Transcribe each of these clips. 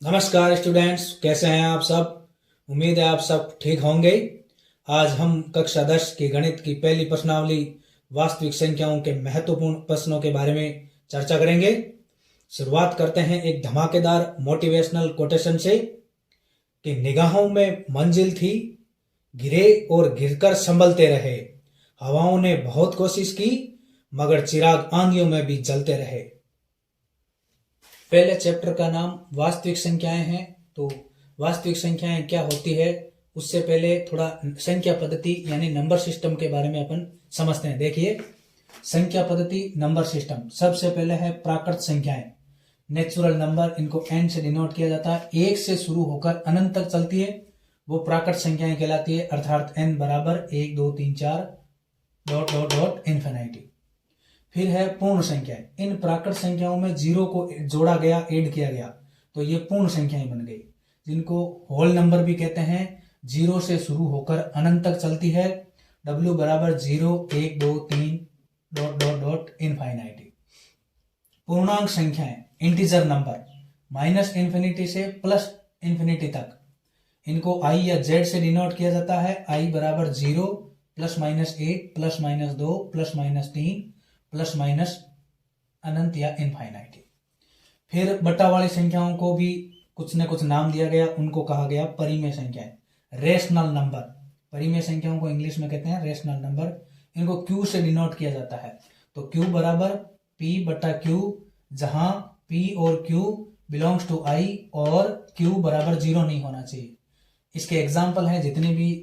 नमस्कार स्टूडेंट्स, कैसे हैं आप सब। उम्मीद है आप सब ठीक होंगे। आज हम कक्षा 10 की गणित की पहली प्रश्नावली वास्तविक संख्याओं के महत्वपूर्ण प्रश्नों के बारे में चर्चा करेंगे। शुरुआत करते हैं एक धमाकेदार मोटिवेशनल कोटेशन से कि निगाहों में मंजिल थी, गिरे और गिरकर संभलते रहे। हवाओं ने बहुत कोशिश की, मगर चिराग आंधियों में भी जलते रहे। पहले चैप्टर का नाम वास्तविक संख्याएं हैं। तो वास्तविक संख्याएं क्या होती है, उससे पहले थोड़ा संख्या पद्धति यानी नंबर सिस्टम के बारे में अपन समझते हैं। देखिए, संख्या पद्धति, नंबर सिस्टम। सबसे पहले है प्राकृत संख्याएं, नेचुरल नंबर। इनको n से डिनोट किया जाता है। 1 से शुरू होकर अनंत तक चलती है, वो प्राकृत संख्याएं कहलाती है। अर्थात n बराबर 1 2 3 4 डॉट डॉट डॉट इन्फिनिटी। फिर है पूर्ण संख्याएं। इन प्राकृत संख्याओं में जीरो को जोड़ा गया, ऐड किया गया, तो ये पूर्ण संख्याएं बन गई, जिनको होल नंबर भी कहते हैं। जीरो से शुरू होकर अनंत तक चलती है। w बराबर 0 1 2 3 डॉट डॉट डॉट इन्फिनिटी। पूर्णांक संख्याएं, इंटीजर नंबर, माइनस इन्फिनिटी से प्लस इन्फिनिटी तक, इनको i या z से डिनोट किया जाता है। i बराबर 0 plus minus 1 plus minus 2 plus minus 3 plus minus अनंत या इनफाइनाइटी। फिर बट्टा वाली संख्याओं को भी कुछ न कुछ नाम दिया गया, उनको कहा गया परिमेय संख्याएं, रेशनल नंबर। परिमेय संख्याओं को इंग्लिश में कहते हैं रेशनल नंबर। इनको q से डिनोट किया जाता है। तो q बराबर p बटा q, जहां p और q बिलोंग्स टू i और q बराबर 0 नहीं होना चाहिए। इसके एग्जाम्पल हैं जितने भी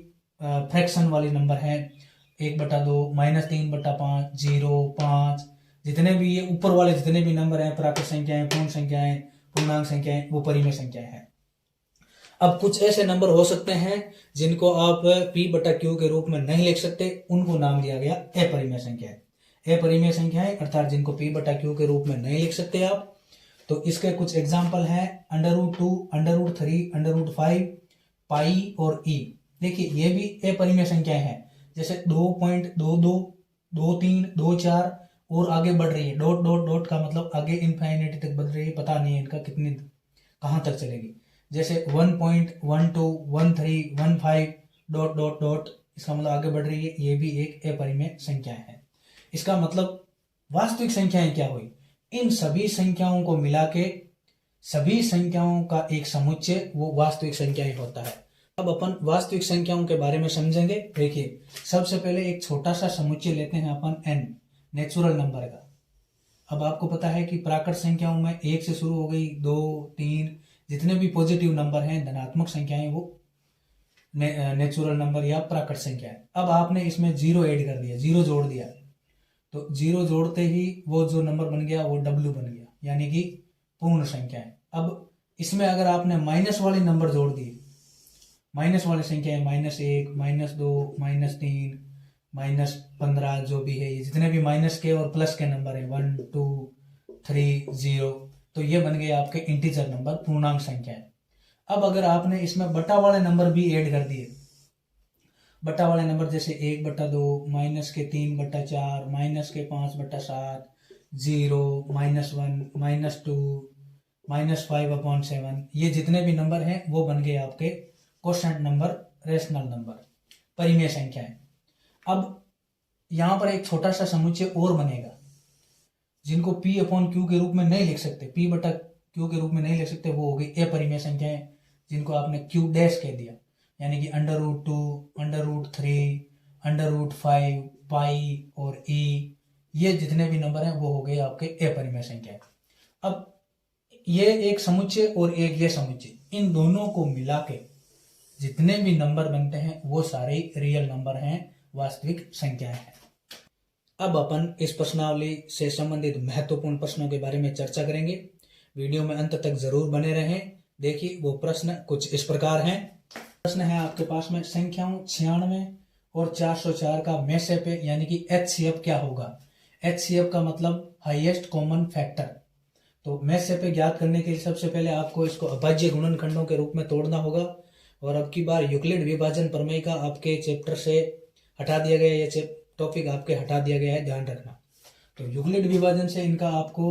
फ्रैक्शन वाली नंबर हैं, 1/2, -3/5, 0, 5, जितने भी ये ऊपर वाले जितने भी नंबर हैं, प्राकृत संख्याएं, पूर्ण संख्याएं, पूर्णांक संख्याएं, वो परिमेय संख्याएं हैं। अब कुछ ऐसे नंबर हो सकते हैं जिनको आप p बटा q के रूप में नहीं लिख सकते, उनको नाम दिया गया अपरिमेय संख्याएं। अपरिमेय संख्याएं अर्थात जिनको p बटा q के रूप में नहीं लिख सकते आप। तो इसके कुछ एग्जाम्पल हैं √2, √3, √5, पाई और e। देखिए, ये भी अपरिमेय संख्याएं हैं। जैसे 2.22, 23, 24 और आगे बढ़ रही है। डॉट डॉट डॉट का मतलब आगे इनफाइनिटी तक बढ़ रही है, पता नहीं है इनका कितनी कहां तक चलेगी। जैसे 1.12, 13, 15 डॉट डॉट डॉट, इसका मतलब आगे बढ़ रही है, ये भी एक अपरिमेय संख्या है। इसका मतलब वास्तविक संख्याएं क्या हुई, इन सभी संख्याओं को मिला के सभी संख्याओं का एक समुच्चय वो वास्तविक संख्याएं होता है। अब अपन वास्तविक संख्याओं के बारे में समझेंगे। देखिए, सबसे पहले एक छोटा सा समुच्चय लेते हैं अपन n, नेचुरल नंबर का। अब आपको पता है कि प्राकृत संख्याओं में 1 से शुरू हो गई, 2 3, जितने भी पॉजिटिव नंबर हैं, धनात्मक संख्याएं, वो नेचुरल नंबर या प्राकृत संख्याएं। अब आपने इसमें 0 ऐड कर दिया, 0 जोड़ दिया, तो 0 जोड़ते ही वो जो नंबर बन गया वो w बन गया, यानी कि पूर्ण संख्याएं। अब इसमें अगर आपने माइनस वाले नंबर जोड़ दिए, माइनस वाली संख्याएं, -1, -2, -3, -15, जो भी है, ये जितने भी माइनस के और प्लस के नंबर हैं, 1 2 3 0, तो ये बन गए आपके इंटीजर नंबर, पूर्णांक संख्याएं। अब अगर आपने इसमें बटा वाले नंबर भी ऐड कर दिए, बटा वाले नंबर जैसे 1/2, -3/4, -5/7, 0, -1, -2, -5/7, ये जितने भी नंबर हैं वो बन गए आपके क्वोशंट नंबर, रेशनल नंबर, परिमेय संख्याएं। अब यहां पर एक छोटा सा समुच्चय और बनेगा, जिनको p/q के रूप में नहीं लिख सकते, p बटा q के रूप में नहीं लिख सकते, वो हो गई अपरिमेय संख्याएं, जिनको आपने q डैश कह दिया, यानी कि √2, √3, √5, पाई और e, ये जितने भी नंबर हैं वो हो गए आपके अपरिमेय संख्याएं। अब ये एक समुच्चय और एक ये समुच्चय, इन दोनों को मिला के जितने भी नंबर बनते हैं वो सारे रियल नंबर हैं, वास्तविक संख्याएं हैं। अब अपन इस प्रश्नावली से संबंधित महत्वपूर्ण प्रश्नों के बारे में चर्चा करेंगे। वीडियो में अंत तक जरूर बने रहें। देखिए, वो प्रश्न कुछ इस प्रकार हैं। प्रश्न है आपके पास में, संख्याओं 96 और 404 का मैसेप यानी कि HCF क्या होगा। HCF का मतलब हाईएस्ट कॉमन फैक्टर। तो मैसेप ज्ञात करने के लिए सबसे पहले आपको इसको अभाज्य गुणनखंडों के रूप में तोड़ना होगा। और अब की बार यूक्लिड विभाजन प्रमेय का आपके चैप्टर से हटा दिया गया, ये टॉपिक आपके हटा दिया गया है, ध्यान रखना। तो यूक्लिड विभाजन से इनका आपको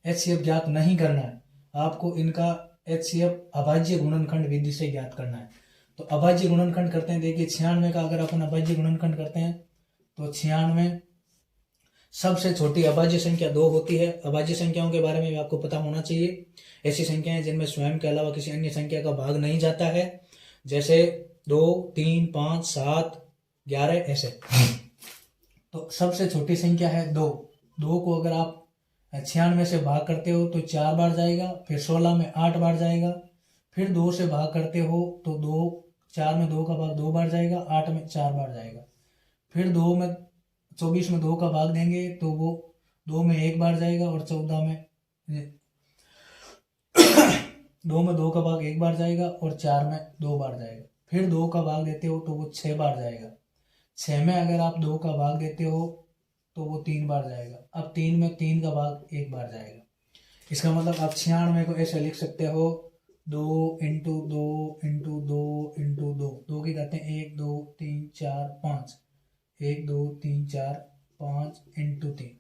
HCF ज्ञात नहीं करना है, आपको इनका एचसीएफ अभाज्य गुणनखंड विधि से ज्ञात करना है। तो अभाज्य गुणनखंड करते हैं, देखिए 96 का अगर अपन अभाज्य गुणनखंड करते हैं तो 96 सबसे छोटी अभाज्य संख्या 2 होती है। अभाज्य संख्याओं के बारे में भी आपको पता होना चाहिए। ऐसी संख्याएं जिनमें स्वयं के अलावा किसी अन्य संख्या का भाग नहीं जाता है, जैसे 2, 3, 5, 7, 11 ऐसे। तो सबसे छोटी संख्या है 2। 2 को अगर आप 96 से भाग करते हो तो 4 बार जाएगा, फिर 16 में 8 बार जाएगा, फिर 2 से भाग करते हो तो 4 में 2 का भाग 2 बार जाएगा, 8 में 4 बार जाएगा, फिर 24 में 2 का भाग देंगे तो वो 2 में 1 बार जाएगा और 14 में 2 में 2 का भाग 1 बार जाएगा और 4 में 2 बार जाएगा, फिर 2 का भाग देते हो तो वो 6 बार जाएगा। 6 में अगर आप 2 का भाग देते हो तो वो 3 बार जाएगा। अब 3 में 3 का भाग 1 बार जाएगा। इसका मतलब आप 96 को ऐसे लिख सकते हो 2 इंटू 2 इंटू 2 इंटू 2। 2 की कहते हैं 1 2 3 4 5, 1 2 3 4 5 इंटू 3।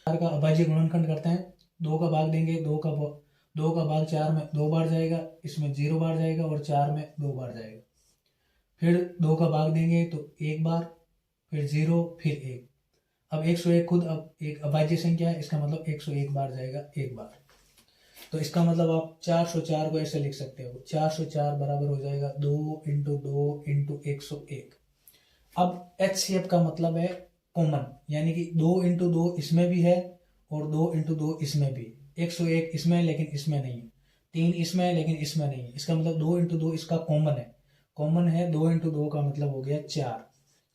4 का अभाज्य गुणनखंड करते हैं, 2 का भाग देंगे, 2 का भाग 4 में 2 बार जाएगा, इसमें 0 बार जाएगा और 4 में 2 बार जाएगा, फिर 2 का भाग देंगे तो 1 बार, फिर 0, फिर 1। अब 101 खुद अब एक अभाज्य संख्या है, इसका मतलब 101 बार जाएगा 1 बार। तो इसका मतलब आप 404 को ऐसे लिख सकते हो, 404 बराबर हो जाएगा 2 इंटू 2 इंटू 101। अब एचसीएफ का मतलब है कॉमन, यानी कि 2 इंटू 2 इसमें भी है और 2 इंटू 2 इसमें भी। 101 इसमें है लेकिन इसमें नहीं है, 3 इसमें है लेकिन इसमें नहीं है। इसका मतलब 2 इंटू 2 इसका कॉमन है। कॉमन है 2 इंटू 2 का मतलब हो गया 4।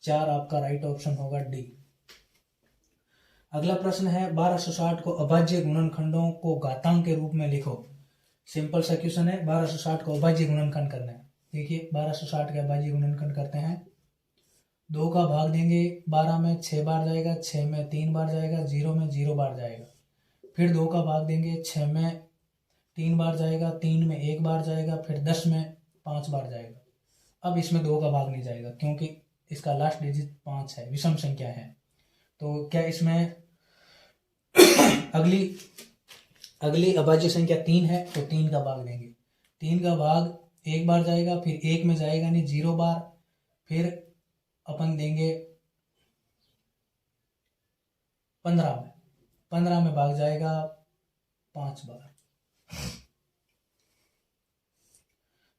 4 आपका राइट ऑप्शन होगा डी। अगला प्रश्न है 1260 को अभाज्य गुणनखंडों को घातांक के रूप में लिखो। सिंपल सा क्वेश्चन है, 1260 को अभाज्य गुणनखंड करना है। देखिए 1260 के अभाज्य गुणनखंड करते हैं, 2 का भाग देंगे, 12 में 6 बार जाएगा, 6 में 3 बार जाएगा, 0 में 0 बार जाएगा, फिर 2 का भाग देंगे, 6 में 3 बार जाएगा, 3 में 1 बार जाएगा, फिर 10 में 5 बार जाएगा। अब इसमें 2 का भाग नहीं जाएगा क्योंकि इसका लास्ट डिजिट 5 है, विषम संख्या है। तो क्या इसमें अगली अभाज्य संख्या 3 है तो 3 का भाग देंगे, 3 का भाग 1 बार जाएगा, फिर 1 में जाएगा नहीं 0 बार, फिर अपन देंगे 15 में भाग जाएगा 5 बार,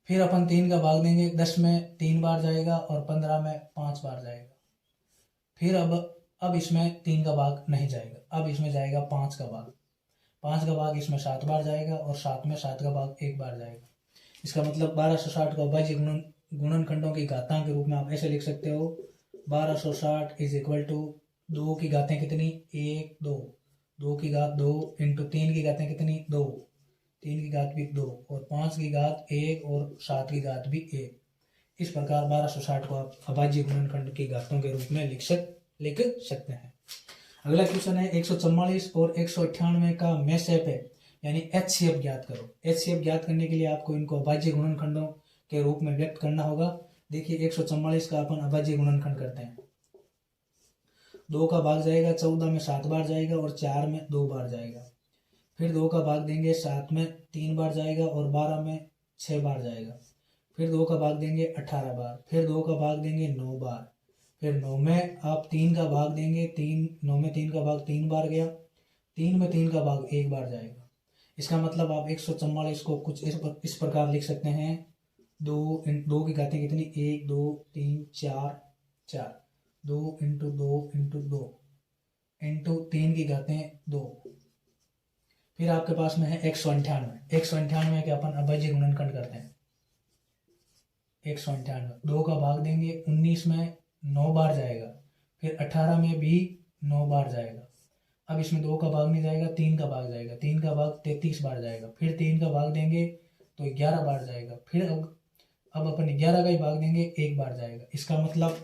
फिर अपन 3 का भाग देंगे, 10 में 3 बार जाएगा और 15 में 5 बार जाएगा। फिर अब इसमें 3 का भाग नहीं जाएगा, अब इसमें जाएगा 5 का भाग। 5 का भाग इसमें 7 बार जाएगा और 7 में 7 का भाग 1 बार जाएगा। इसका मतलब 1260 को अभाज्य गुणनखंडों की घातांक के रूप में आप ऐसे लिख सकते हो, 1260 इज इक्वल टू 2 की घातें कितनी 1 2, 2 की घात 2 इंटू 3 की घातें कितनी 2, 3 की घात भी 2 और 5 की घात 1 और 7 की घात भी 1। इस प्रकार 1260 को आप अभाज्य गुणनखंड की घातों के रूप में लिख सकते हैं। अगला क्वेश्चन है 144 और 198 का मैसएप है, यानी एचसीएफ ज्ञात करो। एचसीएफ ज्ञात करने के लिए आपको इनको अभाज्य गुणनखंडों के रूप में व्यक्त करना होगा। देखिए 144 का अपन अभाज्य गुणनखंड करते हैं, 2 का भाग जाएगा, 14 में 7 बार जाएगा और 4 में 2 बार जाएगा, फिर 2 का भाग देंगे, 7 में 3 बार जाएगा और 12 में 6 बार जाएगा, फिर 2 का भाग देंगे 18 बार, फिर 2 का भाग देंगे 9 बार, फिर 9 में आप 3 का भाग देंगे, 9 में 3 का भाग 3 बार गया, 3 में 3 का भाग 1 बार जाएगा। इसका मतलब आप 144 को कुछ इस प्रकार लिख सकते हैं, 2 की घातें कितनी 1 2 3 4 4, 2 इंटू 2 इंटू 2 इंटू 3 की घातें 2। फिर आपके पास में है 198। 198 के अपन अभाज्य गुणनखंड करते हैं। 198 2 का भाग देंगे, 19 में 9 बार जाएगा, फिर 18 में भी 9 बार जाएगा। अब इसमें 2 का भाग नहीं जाएगा, 3 का भाग जाएगा, 3 का भाग 33 बार जाएगा, फिर 3 का भाग देंगे तो 11 बार जाएगा, फिर अब अपन 11 का ही भाग देंगे 1 बार जाएगा। इसका मतलब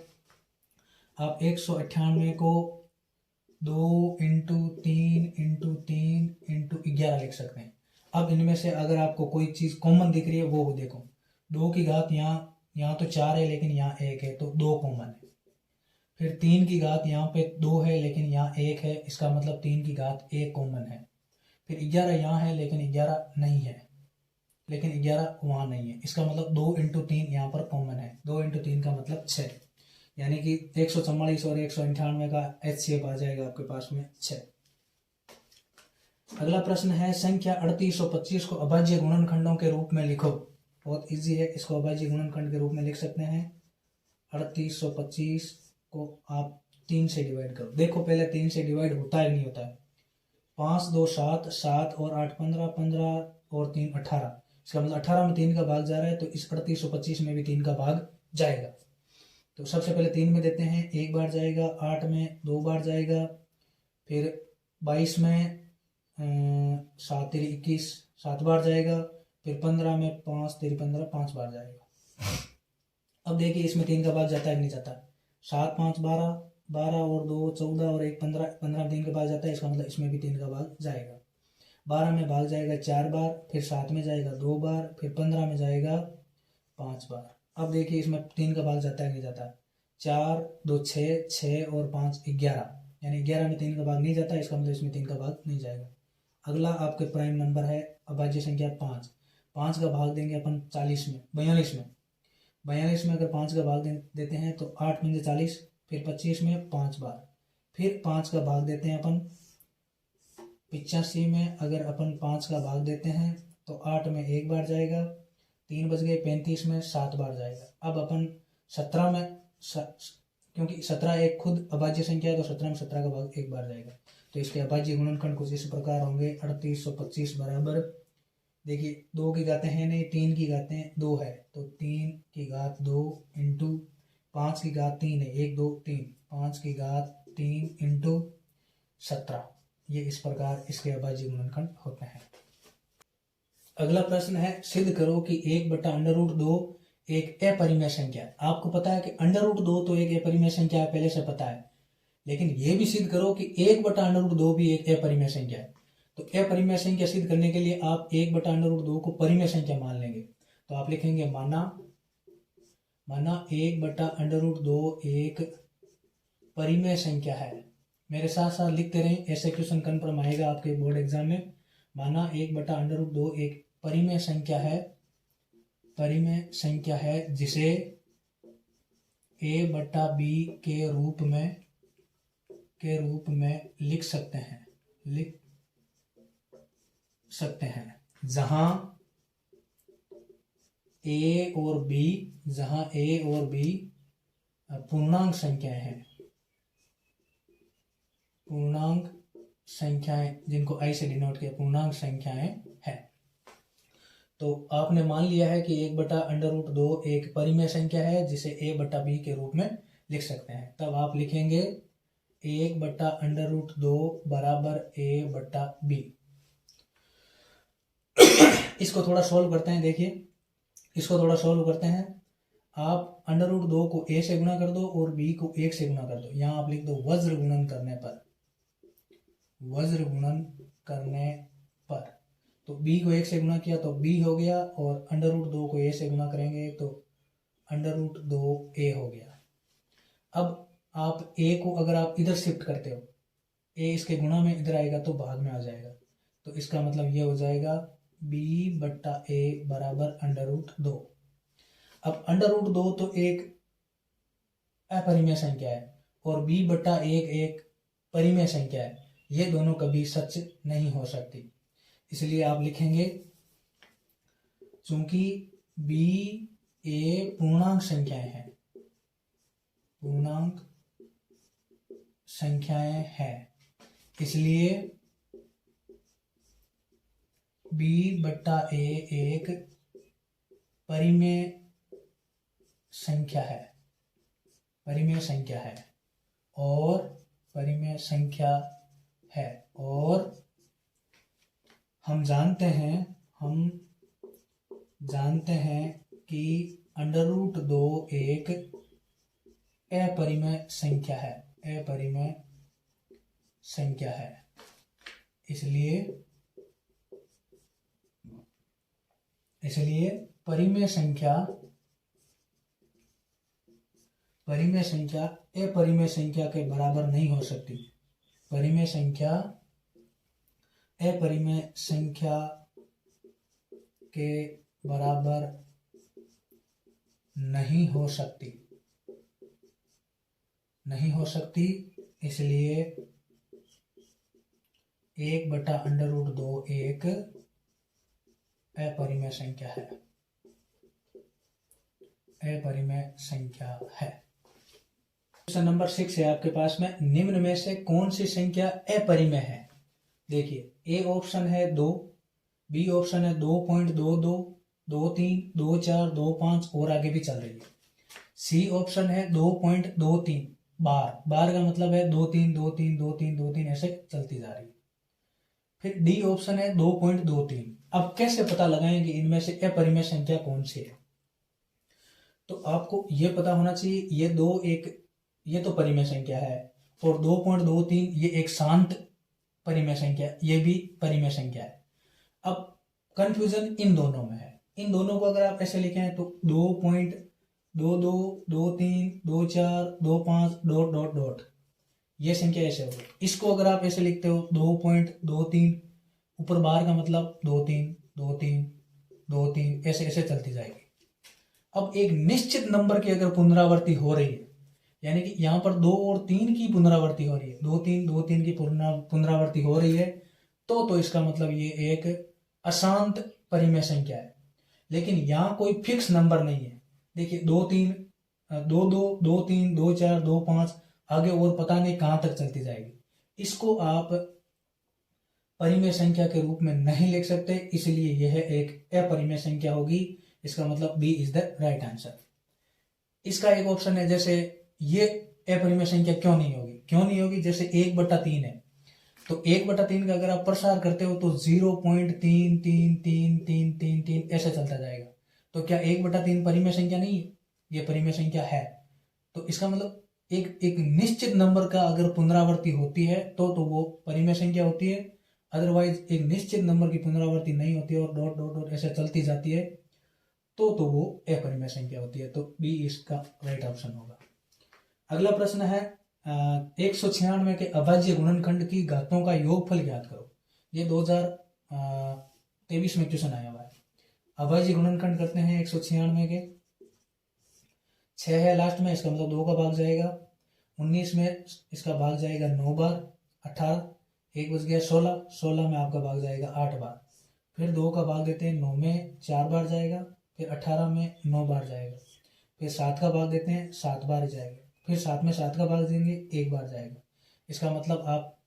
आप 198 को 2 इंटू 3 इंटू 3 इंटू 11 लिख सकते हैं। अब इनमें से अगर आपको कोई चीज़ कॉमन दिख रही है वो देखो, 2 की घात यहाँ तो 4 है लेकिन यहाँ 1 है तो 2 कॉमन है, फिर 3 की घात यहाँ पे 2 है लेकिन यहाँ 1 है, इसका मतलब 3 की घात 1 कॉमन है, फिर 11 यहाँ है लेकिन 11 नहीं है, लेकिन 11 वहाँ नहीं है। इसका मतलब 2 इंटू 3 यहाँ पर कॉमन है। 2 इंटू 3 का मतलब 6, यानी कि 144 और 198 का HCF आ जाएगा आपके पास में 6। अगला प्रश्न है संख्या 3825 को अभाज्य गुणनखंडों के रूप में लिखो। बहुत इजी है, इसको अभाज्य गुणनखंड के रूप में लिख सकते हैं। 3825 को आप 3 से डिवाइड करो। देखो पहले 3 से डिवाइड होता है नहीं होता है। 5 2 7, 7 और 8 15, 15 और 3 18। इसका मतलब 18 में 3 का भाग जा रहा है, तो इस 3825 में भी 3 का भाग जाएगा। तो सबसे पहले 3 में देते हैं, 1 बार जाएगा, 8 में 2 बार जाएगा, फिर 22 में 7 3 21 7 बार जाएगा, फिर 15 में 5 3 15 5 बार जाएगा। अब देखिए इसमें 3 का भाग जाता है कि नहीं जाता। 7 5 12, 12 और 2 14 और 1 15, 15 में 3 का भाग जाता है। इसका मतलब इसमें भी 3 का भाग जाएगा। 12 में भाग जाएगा 4 बार, फिर 7 में जाएगा 2 बार, फिर 15 में जाएगा 5 बार। अब देखिए इसमें 3 का भाग जाता है कि नहीं जाता। 4 2 6, 6 और 5 11, यानी 11 में 3 का भाग नहीं जाता। इसका मतलब इसमें 3 का भाग नहीं जाएगा। अगला आपके प्राइम नंबर है अभाज्य संख्या 5। 5 का भाग देंगे अपन 42 में अगर 5 का भाग देते हैं तो 8 पंजे 40, फिर 25 में 5 बार, फिर 5 का भाग देते हैं अपन 85 में अगर अपन 5 का भाग देते हैं तो 8 में 1 बार जाएगा, 3 बच गए, 35 में 7 बार जाएगा। अब अपन 17 में क्योंकि 17 एक खुद अभाज्य संख्या है तो 17 में 17 का भाग 1 बार जाएगा। तो इसके अभाज्य गुणनखंड कुछ इस प्रकार होंगे। 3825 बराबर, देखिए 2 की घातें हैं नहीं, 3 की घातें 2 है, तो 3 की घात 2 इंटू 5 की घात 3 है, 1 2 3, 5 की घात 3 इंटू 17। ये इस प्रकार इसके अभाज्य गुणनखंड होते हैं। अगला प्रश्न है सिद्ध करो कि 1/√2 एक अपरिमेय संख्या है। आपको पता है कि √2 तो एक अपरिमेय संख्या है, पहले से पता है, लेकिन यह भी सिद्ध करो कि 1/√2 भी एक अपरिमेय संख्या है। तो अपरिमेय संख्या सिद्ध करने के लिए आप 1/√2 को परिमेय संख्या मान लेंगे। तो आप लिखेंगे माना 1/√2 एक परिमेय संख्या है। मेरे साथ साथ लिखते रहें, ऐसे क्वेश्चन कन्फर्म आएगा आपके बोर्ड एग्जाम में। माना 1/√2 एक परिमेय संख्या है जिसे a/b के रूप में लिख सकते हैं, जहां a और b पूर्णांक संख्याएं जिनको i से डिनोट किया, पूर्णांक संख्याएं हैं। तो आपने मान लिया है कि 1/√2 एक परिमेय संख्या है जिसे a/b के रूप में लिख सकते हैं। तब आप लिखेंगे 1/√2 बराबर a/b। इसको थोड़ा सोल्व करते हैं। देखिए इसको थोड़ा सोल्व करते हैं। आप √2 को a से गुणा कर दो और b को 1 से गुणा कर दो। यहाँ आप लिख दो वज्र गुणन करने पर तो b को 1 से गुणा किया तो b हो गया, और √2 को a से गुणा करेंगे तो √2a हो गया। अब आप a को अगर आप इधर शिफ्ट करते हो, a इसके गुणा में इधर आएगा तो भाग में आ जाएगा। तो इसका मतलब ये हो जाएगा b/a बराबर √2। अब √2 तो एक अपरिमेय संख्या है और b/1 एक परिमेय संख्या है। ये दोनों कभी सच नहीं हो सकती। इसलिए आप लिखेंगे चूंकि b a पूर्णांक संख्याएं हैं, इसलिए b/a एक परिमेय संख्या है और हम जानते हैं कि √2 एक अपरिमेय संख्या है। इसलिए परिमेय संख्या अपरिमेय संख्या के बराबर नहीं हो सकती। परिमेय संख्या अपरिमेय संख्या के बराबर नहीं हो सकती, नहीं हो सकती, इसलिए 1/√2 एक अपरिमेय संख्या है, अपरिमेय संख्या है। क्वेश्चन नंबर 6 है आपके पास में, निम्न में से कौन सी संख्या अपरिमेय है? देखिए, ए ऑप्शन है 2, बी ऑप्शन है 2.22, 23, 24, 25 और आगे भी चल रही है। सी ऑप्शन है 2.23 बार, बार का मतलब है 2 3 2 3 2 3 2 3 ऐसे चलती जा रही है। फिर डी ऑप्शन है 2.23। अब कैसे पता लगाएं कि इनमें से अपरिमेय संख्या कौन सी है? तो आपको यह पता होना चाहिए, ये तो परिमेय संख्या है, और 2.23 ये एक शांत परिमेय संख्या, ये भी परिमेय संख्या है। अब कंफ्यूजन इन दोनों में है। इन दोनों को अगर आप ऐसे लिखें तो 2.22, 23, 24, 25 डॉट डॉट डॉट, ये संख्या ऐसे होगी। इसको अगर आप ऐसे लिखते हो 2.23, ऊपर बार का मतलब 2 3 2 3 2 3 ऐसे ऐसे चलती जाएगी। अब एक निश्चित नंबर की अगर पुनरावृत्ति हो रही है, यानी कि यहाँ पर 2 और 3 की पुनरावृत्ति हो रही है, 2 3 की पुनरावृत्ति हो रही है, तो इसका मतलब ये एक अशांत परिमेय संख्या है। लेकिन यहाँ कोई फिक्स नंबर नहीं है। देखिए 2 3 2 2 2 3 2 4 2 5 आगे और पता नहीं कहाँ तक चलती जाएगी। इसको आप परिमेय संख्या के रूप में नहीं लिख सकते, इसलिए यह एक अपरिमेय संख्या होगी। इसका मतलब B is the right answer. इसका एक ऑप्शन है, जैसे ये अपरिमेय संख्या क्यों नहीं होगी? क्यों नहीं होगी? जैसे 1/3 है, तो 1/3 का अगर आप प्रसार करते हो तो 0.333333 ऐसे चलता जाएगा। तो क्या 1/3 परिमेय संख्या नहीं है? ये परिमेय संख्या है। तो इसका मतलब एक निश्चित नंबर का अगर पुनरावृत्ति होती है तो वो परिमेय संख्या होती है। अदरवाइज एक निश्चित नंबर की पुनरावृत्ति नहीं होती है और डॉट डॉट डॉट ऐसे चलती जाती है तो वो अपरिमेय संख्या होती है। तो बी इसका राइट ऑप्शन होगा। अगला प्रश्न है 196 के अभाज्य गुणनखंड की घातों का योगफल ज्ञात करो। ये 2023 में क्वेश्चन आया हुआ है। अभाज्य गुणनखंड करते हैं 196 के, 6 है लास्ट में, इसका मतलब 2 का भाग जाएगा। 19 में इसका भाग जाएगा 9 बार, 18 1 बच गया 16, 16 में आपका भाग जाएगा 8 बार। फिर 2 का भाग देते हैं 9 में 4 बार जाएगा, फिर 18 में 9 बार जाएगा, फिर 7 का भाग देते हैं 7 बार जाएगा, फिर 7 में 7 का भाग देंगे 1 बार जाएगा। इसका मतलब आप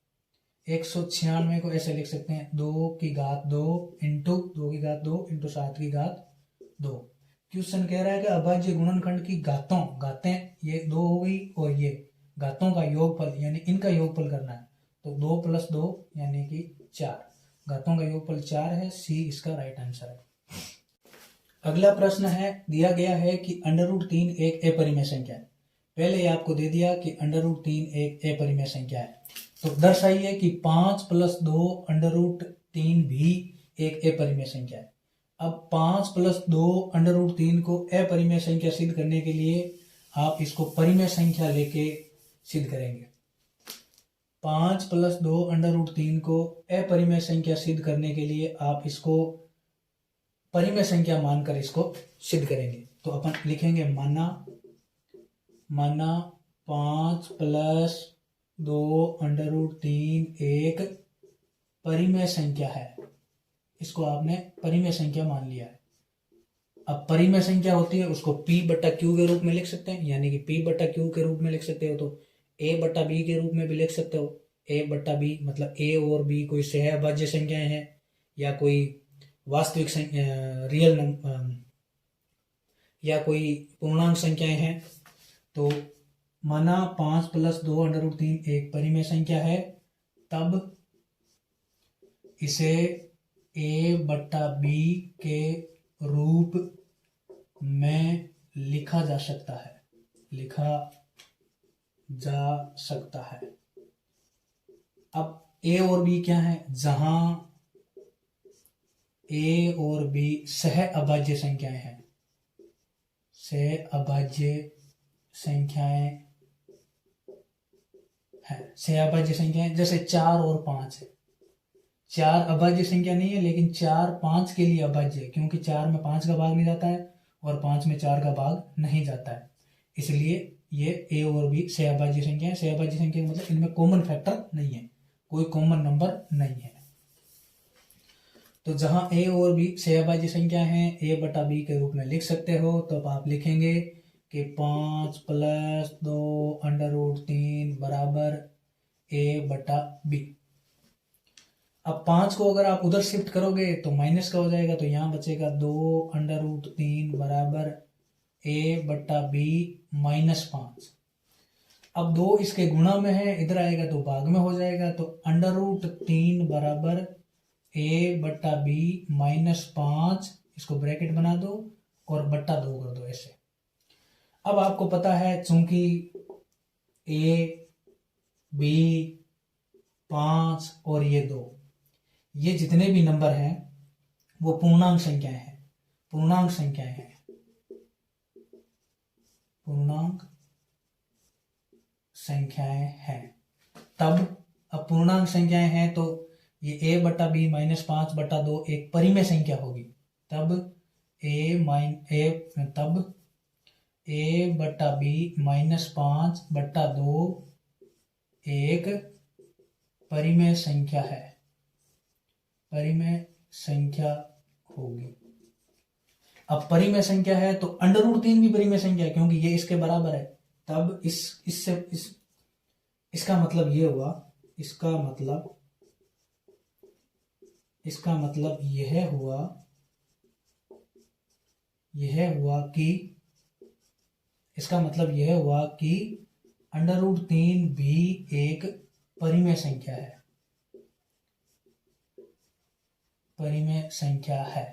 196 को ऐसे लिख सकते हैं 2 की घात 2 इंटू 2 की घात 2 इंटू 7 की घात 2। क्वेश्चन कह रहा है कि अभाज्य गुणनखंड की घातें ये 2 हो गई और ये घातों का योगफल यानी इनका योगफल करना है। तो 2 + 2 यानी कि 4, घातों का योगफल 4 है। सी इसका राइट आंसर है। अगला प्रश्न है, दिया गया है कि √3 एक अपरिमेय संख्या है। पहले ही आपको दे दिया कि √3 एक अपरिमेय संख्या है, तो दर्शाइए कि 5 + 2 √3 भी एक अपरिमेय संख्या है। अब 5 + 2 √3 को अपरिमेय संख्या सिद्ध करने के लिए आप इसको परिमेय संख्या लेके सिद्ध करेंगे। 5 + 2 √3 को अपरिमेय संख्या सिद्ध करने के लिए आप इसको परिमेय संख्या मानकर इसको सिद्ध करेंगे। तो अपन लिखेंगे माना 5 + 2 √3 एक परिमेय संख्या है। इसको आपने परिमेय संख्या मान लिया है। अब परिमेय संख्या होती है उसको P/Q के रूप में लिख सकते हैं, यानी कि P/Q के रूप में लिख सकते हो, तो A/B के रूप में भी लिख सकते हो। A/B मतलब A और B कोई सहअभाज्य संख्याएं हैं या कोई वास्तविक रियल नंबर या कोई पूर्णांक संख्याएं हैं। तो माना 5 + 2 √3 एक परिमेय संख्या है, तब इसे A/B के रूप में लिखा जा सकता है, अब A और B क्या है? जहां A और B सहअभाज्य संख्याएं हैं, सहअभाज्य संख्याएं जैसे 4 और 5 है। 4 अभाज्य संख्या नहीं है, लेकिन 4 5 के लिए अभाज्य है, क्योंकि 4 में 5 का भाग नहीं जाता है और 5 में 4 का भाग नहीं जाता है, इसलिए ये ए और बी सहअभाज्य संख्या है। सहअभाज्य संख्या मतलब इनमें कॉमन फैक्टर नहीं है, कोई कॉमन नंबर नहीं है। तो जहां ए और बी सहअभाज्य संख्या है, ए बटा बी के रूप में लिख सकते हो। तो अब आप लिखेंगे कि 5 + 2 √3 बराबर ए बटा बी। अब 5 को अगर आप उधर शिफ्ट करोगे तो माइनस का हो जाएगा, तो यहाँ बचेगा 2 √3 बराबर ए बटा बी -5। अब 2 इसके गुणा में है, इधर आएगा तो भाग में हो जाएगा, तो √3 बराबर ए बटा बी -5, इसको ब्रैकेट बना दो और बट्टा 2 कर दो ऐसे। अब आपको पता है चूंकि ए बी 5 और ये 2, ये जितने भी नंबर हैं वो पूर्णांक संख्याएं हैं, पूर्णांक संख्याएं हैं, पूर्णांक संख्याएं हैं। तब अब पूर्णांक संख्याएं हैं तो ये ए बटा बी -5 बटा 2 एक परिमेय संख्या होगी। तब ए बटा बी -5 बटा 2 एक परिमेय संख्या है, परिमेय संख्या होगी। अब परिमेय संख्या है तो √3 भी परिमेय संख्या है, क्योंकि ये इसके बराबर है। तब इसका मतलब ये हुआ, इसका मतलब यह हुआ कि √3 भी एक परिमेय संख्या है, परिमेय संख्या है।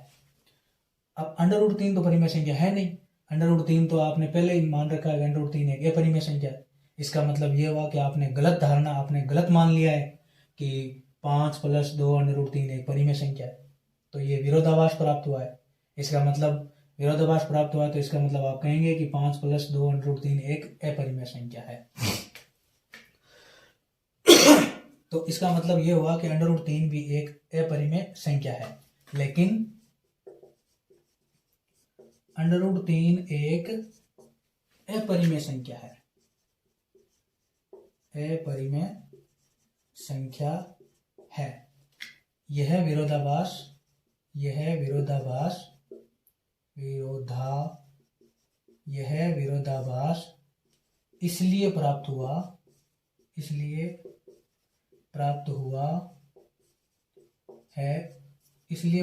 अब √3 तो परिमेय संख्या है नहीं, √3 तो आपने पहले ही मान रखा है, √3 एक परिमेय संख्या है। इसका मतलब ये हुआ कि आपने गलत मान लिया है कि 5 + 2 √3 एक परिमेय संख्या है, तो ये विरोधाभास प्राप्त हुआ है। इसका मतलब विरोधाभास प्राप्त हुआ, तो इसका मतलब आप कहेंगे कि 5 + 2 √3 एक अपरिमेय संख्या है। तो इसका मतलब ये हुआ कि √3 भी एक अपरिमेय संख्या है, लेकिन √3 एक अपरिमेय संख्या है, अपरिमेय संख्या है। यह विरोधाभास इसलिए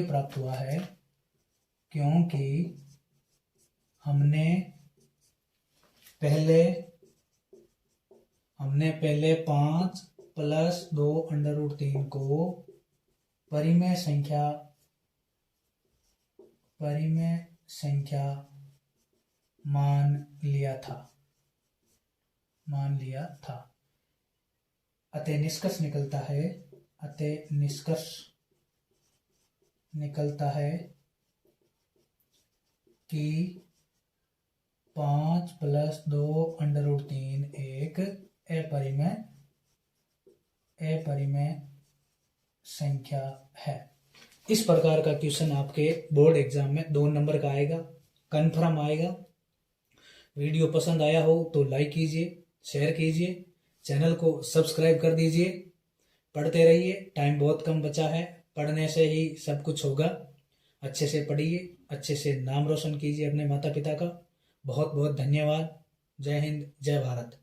प्राप्त हुआ है क्योंकि हमने पहले 5 + 2 √3 को परिमेय संख्या मान लिया था। अतः निष्कर्ष निकलता है कि 5 + 2 √3 एक अपरिमेय संख्या है। इस प्रकार का क्वेश्चन आपके बोर्ड एग्जाम में 2 नंबर का आएगा, कन्फर्म आएगा। वीडियो पसंद आया हो तो लाइक कीजिए, शेयर कीजिए, चैनल को सब्सक्राइब कर दीजिए। पढ़ते रहिए, टाइम बहुत कम बचा है, पढ़ने से ही सब कुछ होगा। अच्छे से पढ़िए, अच्छे से नाम रोशन कीजिए अपने माता पिता का। बहुत बहुत धन्यवाद। जय हिंद, जय भारत।